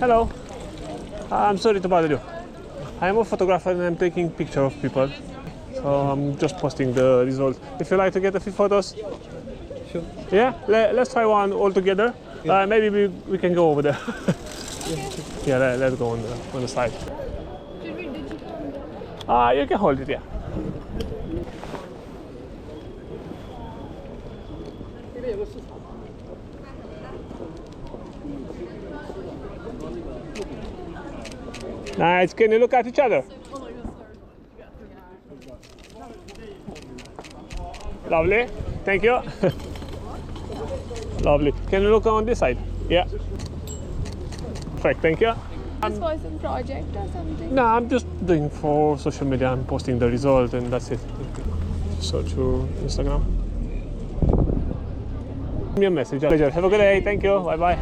Hello. I'm sorry to bother you. I'm a photographer and I'm taking pictures of people. So I'm just posting the results. If you like to get a few photos. Sure. Yeah, let's try one all together. Yeah. Maybe we can go over there. Yeah. Yeah, let's go on the side. Should we digital? You can hold it, yeah. Nice. Can you look at each other? Lovely. Thank you. Lovely. Can you look on this side? Yeah. Perfect. Thank you. This was some project or something? No, I'm just doing for social media. I'm posting the result and that's it. Search your Instagram. Give me a message. Pleasure. Have a good day. Thank you. Bye bye.